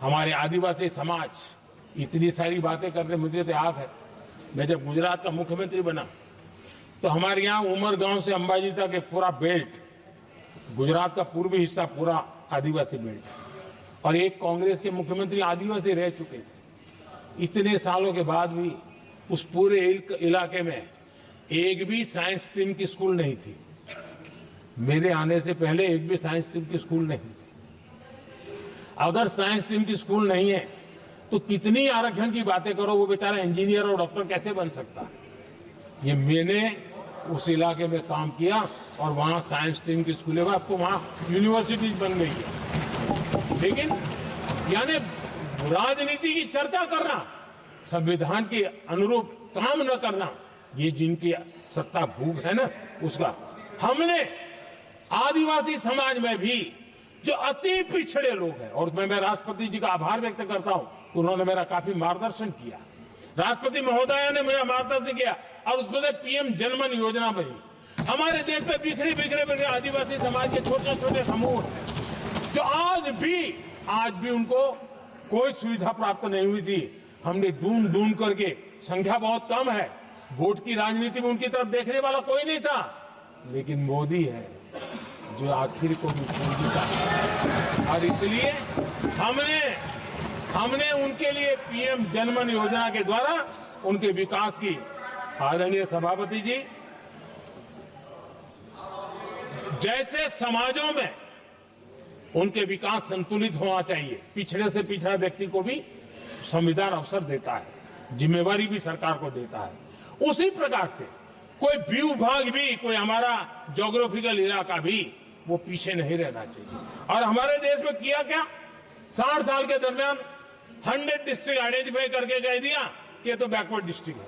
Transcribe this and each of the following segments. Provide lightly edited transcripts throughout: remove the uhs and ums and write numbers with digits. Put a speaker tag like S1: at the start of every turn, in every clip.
S1: हमारे आदिवासी समाज इतनी सारी बातें करते, मुझे तो याद है मैं जब गुजरात का मुख्यमंत्री बना तो हमारे यहाँ उमरगांव से अंबाजी तक एक पूरा बेल्ट, गुजरात का पूर्वी हिस्सा पूरा आदिवासी बेल्ट, और एक कांग्रेस के मुख्यमंत्री आदिवासी रह चुके थे। इतने सालों के बाद भी उस पूरे इलाके में एक भी साइंस स्ट्रीम की स्कूल नहीं थी। मेरे आने से पहले एक भी साइंस स्ट्रीम की स्कूल नहीं थी। अगर साइंस स्ट्रीम की स्कूल नहीं है तो कितनी आरक्षण की बातें करो, वो बेचारा इंजीनियर और डॉक्टर कैसे बन सकता है। ये मैंने उस इलाके में काम किया और वहां साइंस स्ट्रीम की स्कूलें, अब तो वहां यूनिवर्सिटीज बन गई है। लेकिन यानी राजनीति की चर्चा करना, संविधान के अनुरूप काम न करना, ये जिनकी सत्ता भूख है ना, उसका। हमने आदिवासी समाज में भी जो अति पिछड़े लोग हैं, और मैं राष्ट्रपति जी का आभार व्यक्त करता हूं, उन्होंने मेरा काफी मार्गदर्शन किया। राष्ट्रपति महोदया ने मेरा मार्गदर्शन किया और उसमें से पीएम जनमन योजना बनी। हमारे देश में बिखरे आदिवासी समाज के छोटे छोटे समूह जो आज भी उनको कोई सुविधा प्राप्त नहीं हुई थी। हमने ढूंढ करके, संख्या बहुत कम है, वोट की राजनीति में उनकी तरफ देखने वाला कोई नहीं था, लेकिन मोदी है जो आखिर को भी पूंजीता है। और इसलिए हमने उनके लिए पीएम जनमन योजना के द्वारा उनके विकास की, आदरणीय सभापति जी, जैसे समाजों में उनके विकास संतुलित होना चाहिए, पिछड़े से पिछड़ा व्यक्ति को भी संविधान अवसर देता है, जिम्मेवारी भी सरकार को देता है। उसी प्रकार से कोई भी विभाग भी, कोई हमारा ज्योग्राफिकल इलाका भी, वो पीछे नहीं रहना चाहिए। और हमारे देश में किया क्या, 60 साल के दरमियान 100 डिस्ट्रिक्ट आइडेंटिफाई करके कह दिया कि ये तो बैकवर्ड डिस्ट्रिक्ट है।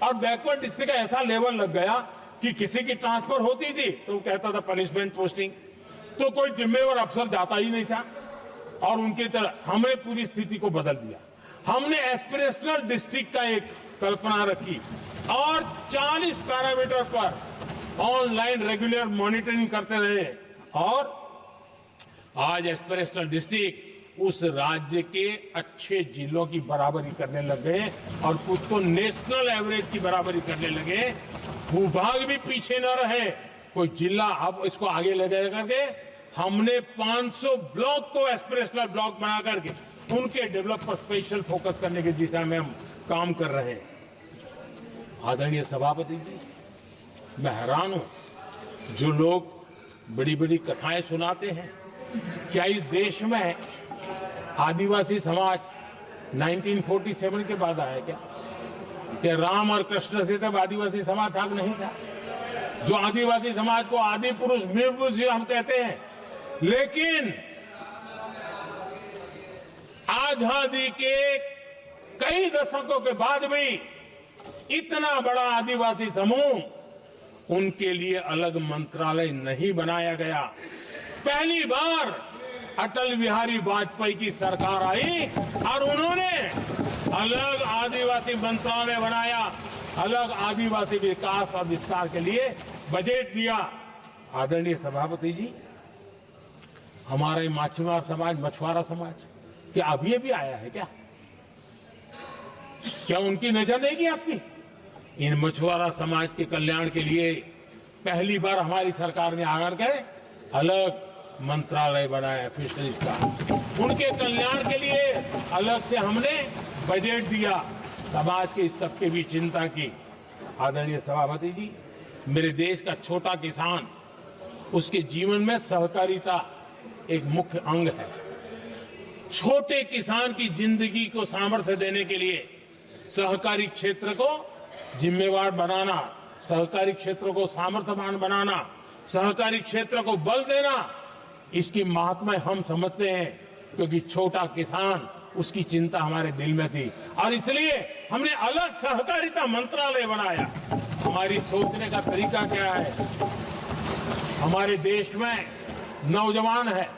S1: और बैकवर्ड डिस्ट्रिक्ट का ऐसा लेवल लग गया कि किसी की ट्रांसफर होती थी तो वो कहता था पनिशमेंट पोस्टिंग, तो कोई जिम्मेवार अफसर जाता ही नहीं था। और उनकी तरह हमने पूरी स्थिति को बदल दिया। हमने एस्पिरेशनल डिस्ट्रिक्ट का एक कल्पना रखी और 40 पैरामीटर पर ऑनलाइन रेगुलर मॉनिटरिंग करते रहे, और आज एस्पिरेशनल डिस्ट्रिक्ट उस राज्य के अच्छे जिलों की बराबरी करने लग गए और कुछ तो नेशनल एवरेज की बराबरी करने लगे। भूभाग भी पीछे न रहे, कोई जिला अब इसको आगे ले गए करके हमने 500 ब्लॉक को एस्पिरेशनल ब्लॉक बना करके उनके डेवलप पर स्पेशल फोकस करने की दिशा में हम काम कर रहे हैं। आदरणीय सभापति जी, मैं हैरान हूं जो लोग बड़ी बड़ी कथाएं सुनाते हैं। क्या इस देश में आदिवासी समाज 1947 के बाद आया क्या राम और कृष्ण से तब आदिवासी समाज था नहीं था? जो आदिवासी समाज को आदि पुरुष वीर पुरुष हम कहते हैं, लेकिन आजादी के कई दशकों के बाद भी इतना बड़ा आदिवासी समूह, उनके लिए अलग मंत्रालय नहीं बनाया गया। पहली बार अटल बिहारी वाजपेयी की सरकार आई और उन्होंने अलग आदिवासी मंत्रालय बनाया, अलग आदिवासी विकास और विस्तार के लिए बजट दिया। आदरणीय सभापति जी, हमारे माछीमार समाज, मछुआरा समाज, क्या अब ये भी आया है क्या उनकी नजर नहीं गई आपकी? इन मछुआरा समाज के कल्याण के लिए पहली बार हमारी सरकार ने आकर के अलग मंत्रालय बनाया फिशरीज का। उनके कल्याण के लिए अलग से हमने बजट दिया, समाज के इस तबके भी चिंता की। आदरणीय सभापति जी, मेरे देश का छोटा किसान, उसके जीवन में सहकारिता एक मुख्य अंग है। छोटे किसान की जिंदगी को सामर्थ्य देने के लिए सहकारी क्षेत्र को जिम्मेवार बनाना, सहकारी क्षेत्र को सामर्थ्यवान बनाना, सहकारी क्षेत्र को बल देना, इसकी महात्मा हम समझते हैं, क्योंकि छोटा किसान, उसकी चिंता हमारे दिल में थी और इसलिए हमने अलग सहकारिता मंत्रालय बनाया। हमारी सोचने का तरीका क्या है? हमारे देश में नौजवान है,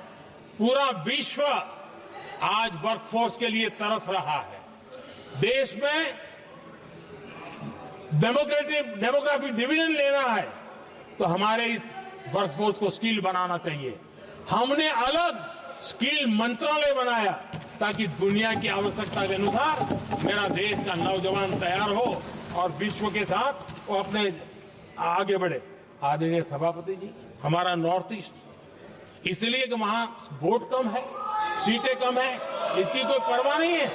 S1: पूरा विश्व आज वर्कफोर्स के लिए तरस रहा है। देश में डेमोग्राफिक डिवीजन लेना है तो हमारे इस वर्कफोर्स को स्किल बनाना चाहिए। हमने अलग स्किल मंत्रालय बनाया ताकि दुनिया की आवश्यकता के अनुसार मेरा देश का नौजवान तैयार हो और विश्व के साथ वो अपने आगे बढ़े। आदरणीय सभापति जी, हमारा नॉर्थ ईस्ट इसलिए कि वहां वोट कम है, सीटें कम है, इसकी कोई परवाह नहीं है।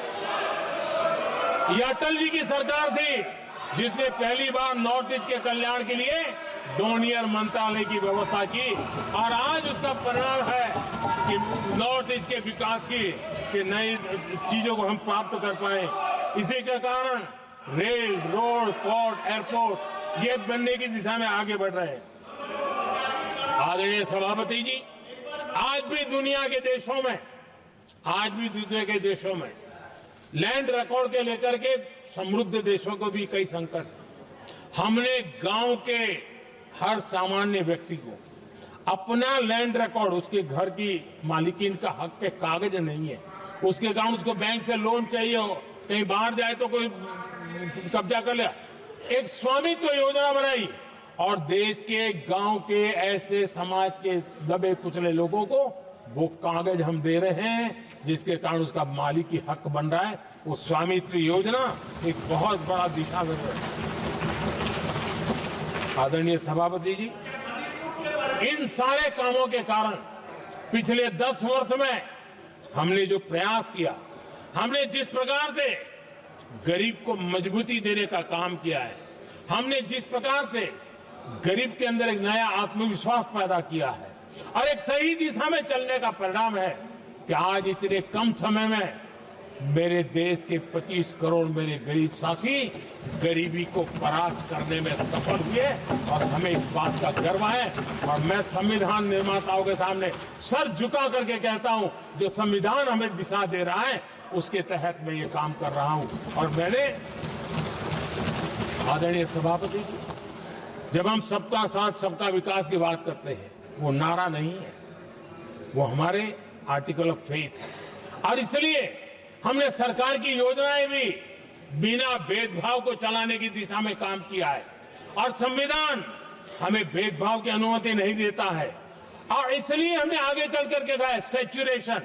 S1: ये अटल जी की सरकार थी जिसने पहली बार नॉर्थ ईस्ट के कल्याण के लिए डोनियर मंत्रालय की व्यवस्था की और आज उसका परिणाम है कि नॉर्थ ईस्ट के विकास की कि नई चीजों को हम प्राप्त कर पाए। इसी के कारण रेल, रोड, पोर्ट, एयरपोर्ट ये बनने की दिशा में आगे बढ़ रहे हैं। आदरणीय सभापति जी, आज भी दुनिया के देशों में लैंड रिकॉर्ड के लेकर के समृद्ध देशों को भी कई संकट। हमने गांव के हर सामान्य व्यक्ति को अपना लैंड रिकॉर्ड, उसके घर की मालिकीन का हक के कागज नहीं है, उसके गांव उसको बैंक से लोन चाहिए हो, कहीं बाहर जाए तो कोई कब्जा कर ले, एक स्वामित्व योजना बनाई और देश के गांव के ऐसे समाज के दबे कुचले लोगों को वो कागज हम दे रहे हैं जिसके कारण उसका मालिकी हक बन रहा है। वो स्वामित्व योजना एक बहुत बड़ा दिशा है। आदरणीय सभापति जी, इन सारे कामों के कारण पिछले 10 वर्ष में हमने जो प्रयास किया, हमने जिस प्रकार से गरीब को मजबूती देने का काम किया है, हमने जिस प्रकार से गरीब के अंदर एक नया आत्मविश्वास पैदा किया है और एक सही दिशा में चलने का परिणाम है कि आज इतने कम समय में मेरे देश के 25 करोड़ मेरे गरीब साथी गरीबी को परास्त करने में सफल हुए और हमें इस बात का गर्व है। और मैं संविधान निर्माताओं के सामने सर झुका करके कहता हूं, जो संविधान हमें दिशा दे रहा है उसके तहत मैं ये काम कर रहा हूं। और मैंने, आदरणीय सभापति जी, जब हम सबका साथ सबका विकास की बात करते हैं, वो नारा नहीं है, वो हमारे आर्टिकल ऑफ फेथ है। और इसलिए हमने सरकार की योजनाएं भी बिना भेदभाव को चलाने की दिशा में काम किया है और संविधान हमें भेदभाव की अनुमति नहीं देता है। और इसलिए हमने आगे चल करके कहा है सैचुरेशन,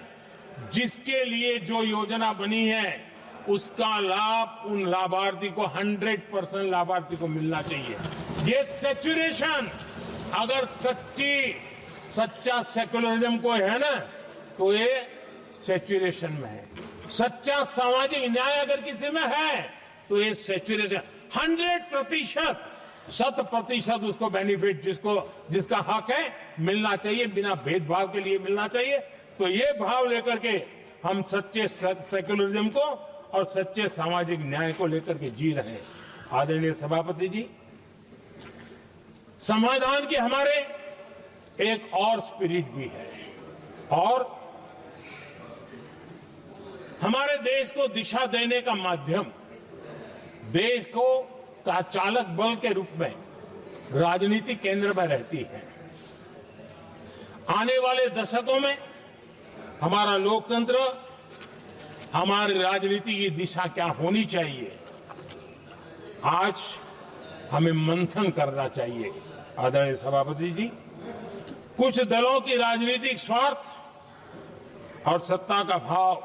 S1: जिसके लिए जो योजना बनी है उसका लाभ उन लाभार्थी को 100% लाभार्थी को मिलना चाहिए। ये सैचुरेशन अगर सच्चा सेकुलरिज्म को है ना, तो ये सैचुरेशन में है। सच्चा सामाजिक न्याय अगर किसी में है तो ये सैचुरेशन 100%, 100% उसको बेनिफिट जिसका हक है मिलना चाहिए, बिना भेदभाव के लिए मिलना चाहिए। तो ये भाव लेकर के हम सच्चे सेकुलरिज्म को और सच्चे सामाजिक न्याय को लेकर के जी रहे हैं। आदरणीय सभापति जी, संविधान के हमारे एक और स्पिरिट भी है और हमारे देश को दिशा देने का माध्यम, देश को का चालक बल के रूप में राजनीति केंद्र में रहती है। आने वाले दशकों में हमारा लोकतंत्र, हमारी राजनीति की दिशा क्या होनी चाहिए, आज हमें मंथन करना चाहिए। आदरणीय सभापति जी, कुछ दलों की राजनीतिक स्वार्थ और सत्ता का भाव,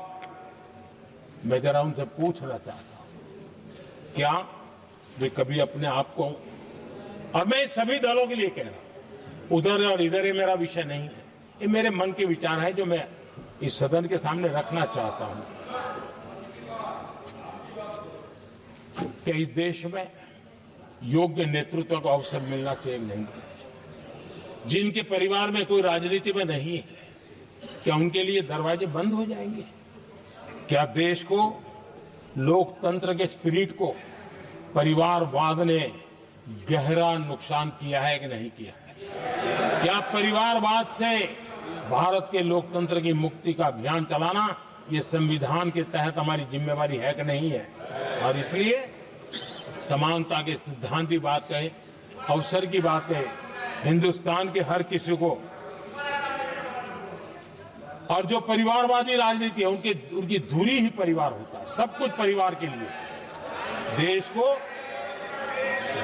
S1: मैं जरा उनसे पूछना चाहता हूं, क्या वे कभी अपने आप को, और मैं सभी दलों के लिए कह रहा हूं, उधर और इधर ये मेरा विषय नहीं है, ये मेरे मन के विचार है जो मैं इस सदन के सामने रखना चाहता हूं कि इस देश में योग्य नेतृत्व का अवसर मिलना चाहिए नहीं। जिनके परिवार में कोई राजनीति में नहीं है, क्या उनके लिए दरवाजे बंद हो जाएंगे? क्या देश को, लोकतंत्र के स्पिरिट को परिवारवाद ने गहरा नुकसान किया है कि नहीं किया है? क्या परिवारवाद से भारत के लोकतंत्र की मुक्ति का अभियान चलाना ये संविधान के तहत हमारी जिम्मेवारी है कि नहीं है? और इसलिए समानता के सिद्धांत की बात कहे, अवसर की बात कहे, हिंदुस्तान के हर किसी को, और जो परिवारवादी राजनीति है उनकी धुरी ही परिवार होता है, सब कुछ परिवार के लिए। देश को,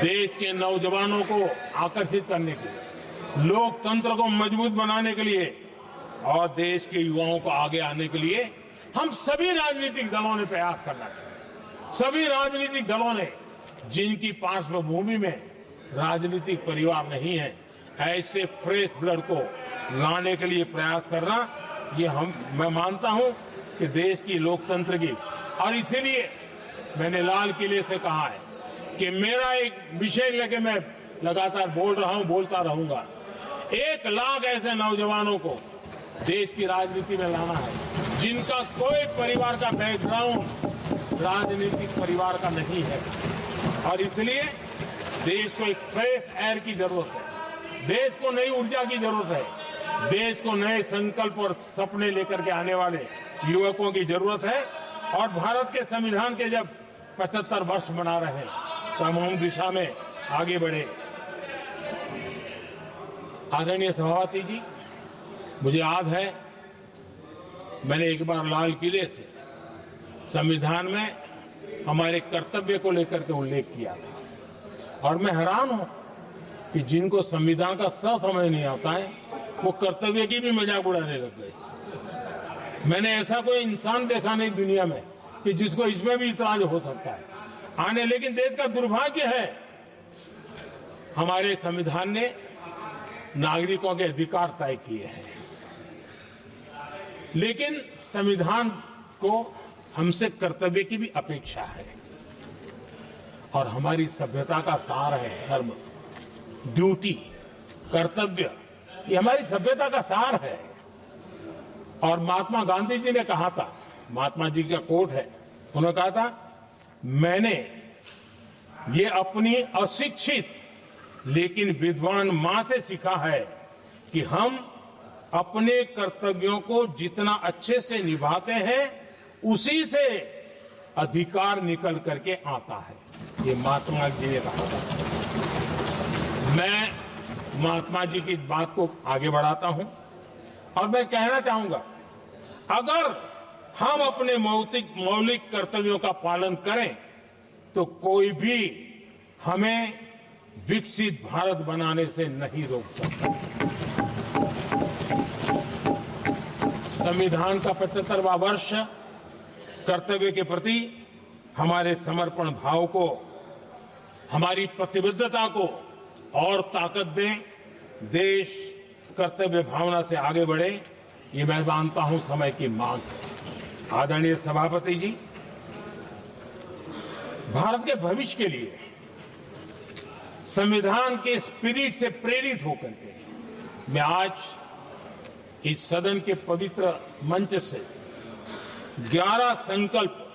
S1: देश के नौजवानों को आकर्षित करने के लिए, लोकतंत्र को मजबूत बनाने के लिए और देश के युवाओं को आगे आने के लिए हम सभी राजनीतिक दलों ने प्रयास करना चाहिए। सभी राजनीतिक दलों ने, जिनकी पार्श्वभूमि में राजनीतिक परिवार नहीं है, ऐसे फ्रेश ब्लड को लाने के लिए प्रयास करना, ये मैं मानता हूं कि देश की लोकतंत्र की, और इसीलिए मैंने लाल किले से कहा है कि मेरा एक विषय लेके मैं लगातार बोल रहा हूं, बोलता रहूंगा। 1 लाख ऐसे नौजवानों को देश की राजनीति में लाना है जिनका कोई परिवार का बैकग्राउंड राजनीतिक परिवार का नहीं है, और इसलिए देश को एक फ्रेश एयर की जरूरत है, देश को नई ऊर्जा की जरूरत है, देश को नए संकल्प और सपने लेकर के आने वाले युवकों की जरूरत है। और भारत के संविधान के जब 75 वर्ष मना रहे हैं तो हम उस दिशा में आगे बढ़े। आदरणीय सभापति जी, मुझे याद है मैंने एक बार लाल किले से संविधान में हमारे कर्तव्य को लेकर के उल्लेख किया था, और मैं हैरान हूं कि जिनको संविधान का समझ नहीं आता है वो कर्तव्य की भी मजाक उड़ाने लग गए। मैंने ऐसा कोई इंसान देखा नहीं दुनिया में कि जिसको इसमें भी इतराज हो सकता है आने। लेकिन देश का दुर्भाग्य है, हमारे संविधान ने नागरिकों के अधिकार तय किए हैं, लेकिन संविधान को हमसे कर्तव्य की भी अपेक्षा है। और हमारी सभ्यता का सार है धर्म, ड्यूटी, कर्तव्य, ये हमारी सभ्यता का सार है। और महात्मा गांधी जी ने कहा था, महात्मा जी का कोट है, उन्होंने कहा था, मैंने ये अपनी अशिक्षित लेकिन विद्वान मां से सीखा है कि हम अपने कर्तव्यों को जितना अच्छे से निभाते हैं उसी से अधिकार निकल करके आता है। ये महात्मा जी ने कहा था। मैं महात्मा जी की बात को आगे बढ़ाता हूं और मैं कहना चाहूंगा, अगर हम अपने मौलिक कर्तव्यों का पालन करें तो कोई भी हमें विकसित भारत बनाने से नहीं रोक सकता। संविधान का 75वां वर्ष कर्तव्य के प्रति हमारे समर्पण भाव को, हमारी प्रतिबद्धता को और ताकत दें, देश कर्तव्य भावना से आगे बढ़े, ये मैं मानता हूं समय की मांग है। आदरणीय सभापति जी, भारत के भविष्य के लिए संविधान के स्पिरिट से प्रेरित होकर के मैं आज इस सदन के पवित्र मंच से 11 संकल्प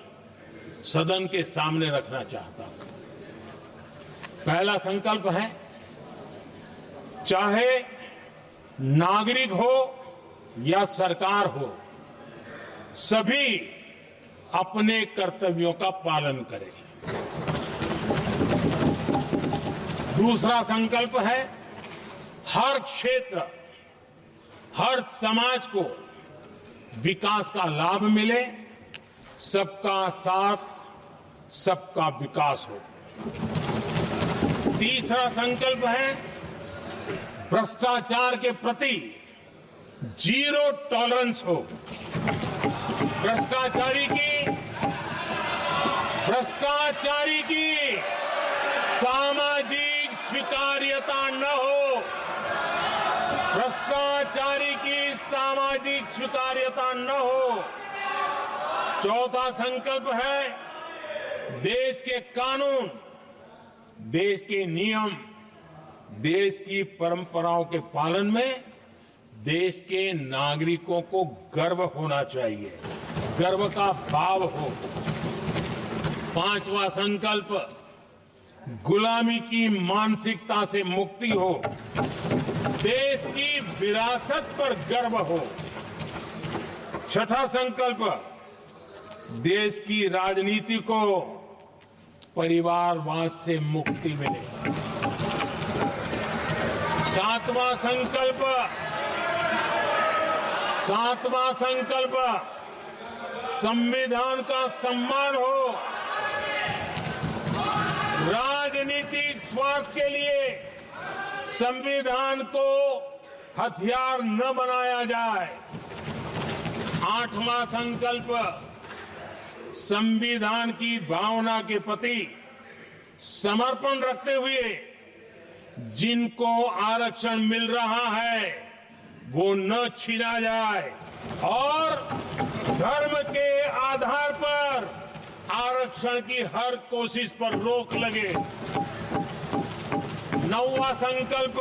S1: सदन के सामने रखना चाहता हूं। पहला संकल्प है, चाहे नागरिक हो या सरकार हो, सभी अपने कर्तव्यों का पालन करें। दूसरा संकल्प है, हर क्षेत्र, हर समाज को विकास का लाभ मिले, सबका साथ, सबका विकास हो। तीसरा संकल्प है, भ्रष्टाचार के प्रति जीरो टॉलरेंस हो। भ्रष्टाचारी की सामाजिक स्वीकार्यता न हो। भ्रष्टाचारी की सामाजिक स्वीकार्यता न हो। चौथा संकल्प है, देश के कानून, देश के नियम, देश की परंपराओं के पालन में देश के नागरिकों को गर्व होना चाहिए, गर्व का भाव हो। पांचवा संकल्प, गुलामी की मानसिकता से मुक्ति हो, देश की विरासत पर गर्व हो। छठा संकल्प, देश की राजनीति को परिवारवाद से मुक्ति मिले। सातवां संकल्प, संविधान का सम्मान हो। राजनीतिक स्वार्थ के लिए संविधान को हथियार न बनाया जाए। 8वां संकल्प संविधान की भावना के प्रति समर्पण रखते हुए जिनको आरक्षण मिल रहा है वो न छीना जाए और धर्म के आधार पर आरक्षण की हर कोशिश पर रोक लगे। 9वां संकल्प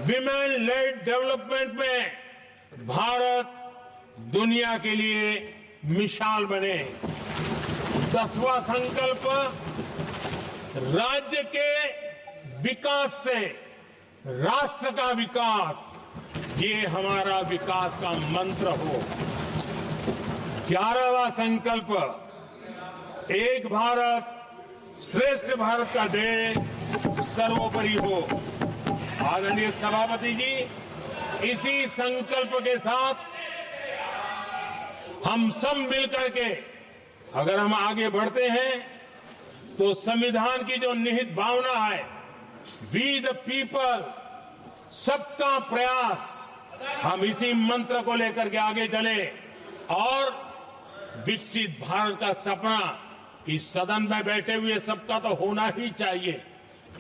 S1: विमेन लेड डेवलपमेंट में भारत दुनिया के लिए मिसाल बने। 10वां संकल्प राज्य के विकास से राष्ट्र का विकास, ये हमारा विकास का मंत्र हो। 11वां संकल्प एक भारत श्रेष्ठ भारत का ध्येय सर्वोपरि हो। आदरणीय सभापति जी, इसी संकल्प के साथ हम सब मिलकर के अगर हम आगे बढ़ते हैं तो संविधान की जो निहित भावना है वी द पीपल, सबका प्रयास, हम इसी मंत्र को लेकर के आगे चले और विकसित भारत का सपना इस सदन में बैठे हुए सबका तो होना ही चाहिए।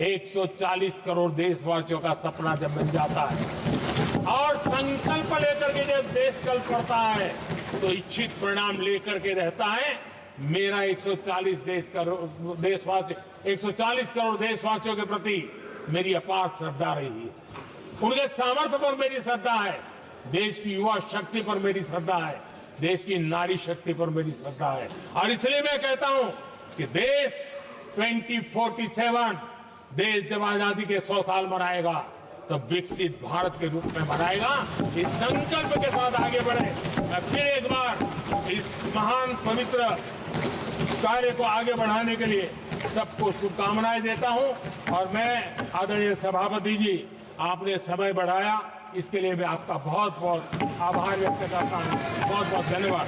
S1: 140 करोड़ देशवासियों का सपना जब बन जाता है और संकल्प लेकर के जब देश चल पड़ता है तो इच्छित परिणाम लेकर के रहता है। मेरा 140 करोड़ देशवासियों के प्रति मेरी अपार श्रद्धा रही है। उनके सामर्थ्य पर मेरी श्रद्धा है, देश की युवा शक्ति पर मेरी श्रद्धा है, देश की नारी शक्ति पर मेरी श्रद्धा है। और इसलिए मैं कहता हूं कि देश 2047 देश जब आजादी के 100 साल मनाएगा तो विकसित भारत के रूप में मनाएगा। इस संकल्प के साथ आगे बढ़े। मैं फिर एक बार इस महान पवित्र कार्य को आगे बढ़ाने के लिए सबको शुभकामनाएं देता हूं और मैं आदरणीय सभापति जी, आपने समय बढ़ाया इसके लिए मैं आपका बहुत बहुत आभार व्यक्त करता हूं। बहुत बहुत धन्यवाद।